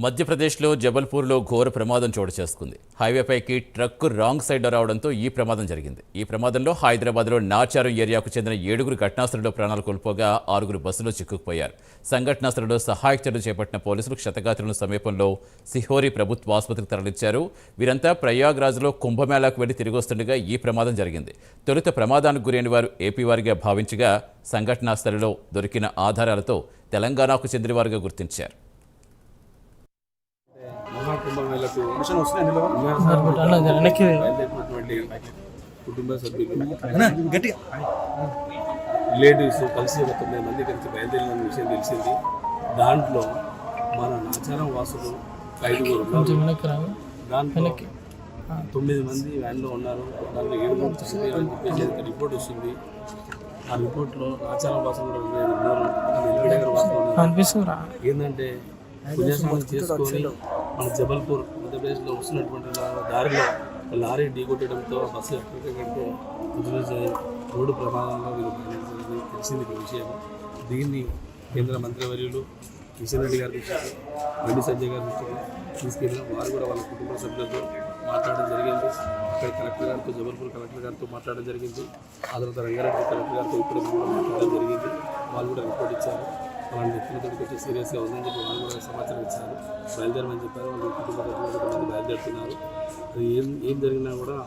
మధ్యప్రదేశ్లో జబల్పూర్లో ఘోర ప్రమాదం చోటు చేసుకుంది. హైవేపైకి ట్రక్కు రాంగ్ సైడ్లో రావడంతో ఈ ప్రమాదం జరిగింది. ఈ ప్రమాదంలో హైదరాబాద్లో నాచారం ఏరియాకు చెందిన 7 ఘటనాస్థలంలో ప్రాణాలు కోల్పోగా 6 బస్సులో చిక్కుకుపోయారు. సంఘటనా స్థలంలో సహాయక చర్యలు చేపట్టిన పోలీసులు క్షతగాత్రులను సమీపంలో సిహోరి ప్రభుత్వ ఆసుపత్రికి తరలించారు. వీరంతా ప్రయాగ్రాజ్లో కుంభమేళాకు వెళ్లి తిరిగి వస్తుండగా ఈ ప్రమాదం జరిగింది. తొలుత ప్రమాదానికి గురైన వారు ఏపీ వారిగా భావించగా సంఘటనా స్థలంలో దొరికిన ఆధారాలతో తెలంగాణకు చెందిన వారుగా గుర్తించారు. మహాకుంభమేళకు కుటుంబ సభ్యులు రిలేటివ్స్ కలిసి ఒక 9 మంది కలిసి బయలుదేరిన విషయం తెలిసింది. దాంట్లో మన నాచారం వాసులు 5 ఉన్నారు. దాంట్లో 9 మంది వ్యాన్లో ఉన్నారు. దాంట్లో 7 చనిపోయారని చెప్పేసి రిపోర్ట్ వస్తుంది. ఆ రిపోర్ట్లో నాచారం వాసులు కూడా ఉన్నారు. ఏంటంటే పుణ్యస్నానం చేసుకొని మన జబల్పూర్ మధ్యప్రదేశ్లో వస్తున్నటువంటి దారిలో లారీ ఢీకొట్టడంతో బస్సు ఎక్కడికంటే రోడ్డు ప్రమాదంలో తెలిసింది విషయం. దీన్ని కేంద్ర మంత్రివర్యులు కిషన్ రెడ్డి గారి దృష్టికి, బండి సంజయ్ గారి దృష్టికి తీసుకెళ్ళిన వారు కూడా వాళ్ళ కుటుంబ సభ్యులతో మాట్లాడడం జరిగింది. అక్కడ కలెక్టర్ గారితో, జబల్పూర్ కలెక్టర్ గారితో మాట్లాడడం జరిగింది. ఆ తర్వాత రంగారెడ్డి కలెక్టర్ గారితో ఇప్పుడు కూడా మాట్లాడడం జరిగింది. వాళ్ళు కూడా రిపోర్ట్ ఇచ్చారు. వాళ్ళని ఎత్తులతోటి కొంచెం సీరియస్గా ఉందని చెప్పి వాళ్ళు కూడా సమాచారం ఇచ్చారు. బయలుదేరమని చెప్పారు. వాళ్ళు కుటుంబ సభ్యులు కొంతమంది బయలుదేరుతున్నారు. అది ఏం జరిగినా కూడా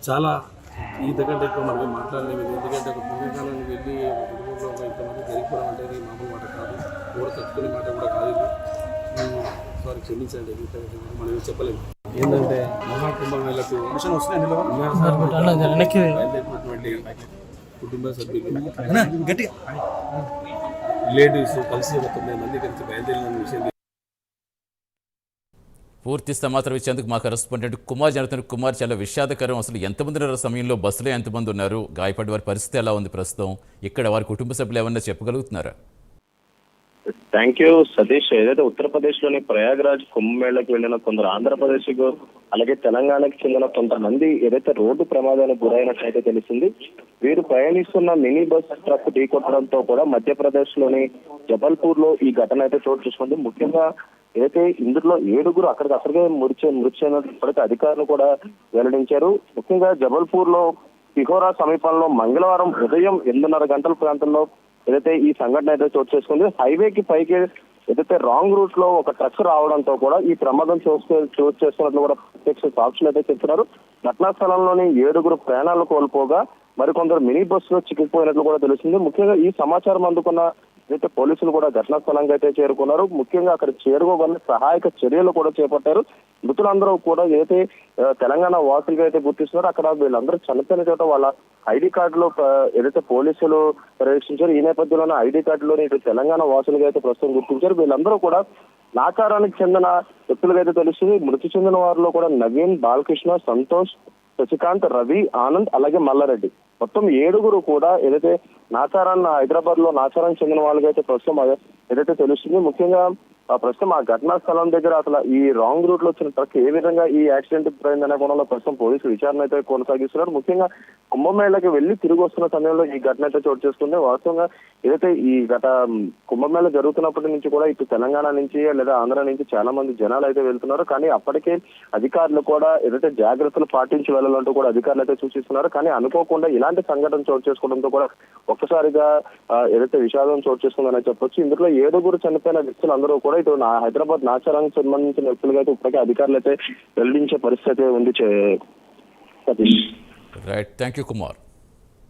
చాలా ఇంతకంటే ఎక్కువ మనకి మాట్లాడలేము. ఎందుకంటే ఒక పుణ్యకాలానికి వెళ్ళి ఒక కుటుంబంలో ఇంతమంది జరిగిపోవడం అంటే మామూలు మాట కాదు, కూడా తట్టుకునే మాట కూడా కాదు. సారీ, క్షమించండి, మనం చెప్పలేము. ఏంటంటే మహాకుంభమేళకు బయలుదేరినటువంటి కుటుంబ సభ్యులు రిలేటివ్స్ కలిసి ఒక 9 మంది కలిసి బయలుదేరిన విషయం. పూర్తి సమాచారం ఇచ్చేందుకు మా కరెస్పాండెంట్ కుమార్ జరుగుతున్న. కుమార్, చాలా విషాదకరం. అసలు ఎంతమంది ఉన్నారు సమయంలో? బస్సులో ఎంతమంది ఉన్నారు? గాయపడి వారి పరిస్థితి ఎలా ఉంది ప్రస్తుతం? ఇక్కడ వారి కుటుంబ సభ్యులు ఏమన్నా చెప్పగలుగుతున్నారా? Thank you Satish. ఏదైతే ఉత్తరప్రదేశ్లోని ప్రయాగ్రాజ్ కుంభమేళకు వెళ్లిన కొందరు ఆంధ్రప్రదేశ్కు అలాగే తెలంగాణకు చెందిన కొంతమంది ఏదైతే రోడ్డు ప్రమాదానికి గురైనట్లయితే తెలిసింది. వీరు ప్రయాణిస్తున్న మినీ బస్ ట్రక్ ఢీకొట్టడంతో కూడా మధ్యప్రదేశ్లోని జబల్పూర్ లో ఈ ఘటన అయితే చోటు చేసుకుంది. ముఖ్యంగా ఏదైతే ఇందులో 7 అక్కడికక్కడికే మృతి చెందినప్పటికీ అధికారులు కూడా వెల్లడించారు. ముఖ్యంగా జబల్పూర్ లో సిహోరా సమీపంలో మంగళవారం ఉదయం 8:30 గంటల ప్రాంతంలో ఏదైతే ఈ సంఘటన అయితే చోటు చేసుకుంది. హైవేకి పైకి ఏదైతే రాంగ్ రూట్ లో ఒక ట్రక్ రావడంతో కూడా ఈ ప్రమాదం చోటు చేసుకున్నట్లు కూడా ప్రత్యక్ష సాక్షులు అయితే చెప్తున్నారు. ఘటనా స్థలంలోని 7 ప్రాణాలు కోల్పోగా మరికొందరు మినీ బస్సులో చిక్కుపోయినట్లు కూడా తెలిసింది. ముఖ్యంగా ఈ సమాచారం అందుకున్న అయితే పోలీసులు కూడా ఘటనా స్థలంగా అయితే చేరుకున్నారు. ముఖ్యంగా అక్కడ చేరుకోగానే సహాయక చర్యలు కూడా చేపట్టారు. మృతులందరూ కూడా ఏదైతే తెలంగాణ వాసులుగా అయితే గుర్తిస్తున్నారో అక్కడ వీళ్ళందరూ చనిపోయిన చోట వాళ్ళ ఐడి కార్డులో ఏదైతే పోలీసులు పర్యవేక్షించారు. ఈ నేపథ్యంలోనే ఐడి కార్డులోని ఇటు తెలంగాణ వాసులుగా అయితే ప్రస్తుతం గుర్తించారు. వీళ్ళందరూ కూడా నాచారానికి చెందిన వ్యక్తులుగా అయితే తెలుస్తుంది. మృతి చెందిన వారిలో కూడా నవీన్, బాలకృష్ణ, సంతోష్, శశికాంత్, రవి, ఆనంద్ అలాగే మల్లారెడ్డి మొత్తం 7 కూడా ఏదైతే నాచారాన్ని హైదరాబాద్ లో నాచారానికి చెందిన వాళ్ళకి అయితే ప్రస్తుతం ఏదైతే తెలుస్తుంది. ముఖ్యంగా ప్రస్తుతం ఆ ఘటనా స్థలం దగ్గర అసలు ఈ రాంగ్ రూట్ లో వచ్చిన ట్రక్ ఏ విధంగా ఈ యాక్సిడెంట్ గురైందనే కోణంలో ప్రస్తుతం పోలీసులు విచారణ అయితే కొనసాగిస్తున్నారు. ముఖ్యంగా కుంభమేళకి వెళ్లి తిరిగి వస్తున్న సమయంలో ఈ ఘటన అయితే చోటు చేసుకుంది. వాస్తవంగా ఏదైతే ఈ కుంభమేళ జరుగుతున్నప్పటి నుంచి కూడా ఇటు తెలంగాణ నుంచి లేదా ఆంధ్ర నుంచి చాలా మంది జనాలు అయితే వెళ్తున్నారు. కానీ అప్పటికే అధికారులు కూడా ఏదైతే జాగ్రత్తలు పాటించి వెళ్ళాలంటూ కూడా అధికారులు అయితే సూచిస్తున్నారు. కానీ అనుకోకుండా ఇలాంటి సంఘటన చోటు చేసుకోవడంతో కూడా ఒక్కసారిగా ఏదైతే విషాదం చోటు చేసుకుందని చెప్పొచ్చు. ఇందులో 7 చనిపోయిన వ్యక్తులందరూ కూడా ఇటు హైదరాబాద్ నాచారానికి సంబంధించిన వ్యక్తులుగా అయితే ఇప్పటికే అధికారులు అయితే వెల్లడించే పరిస్థితి ఉంది. Right, thank you Kumar.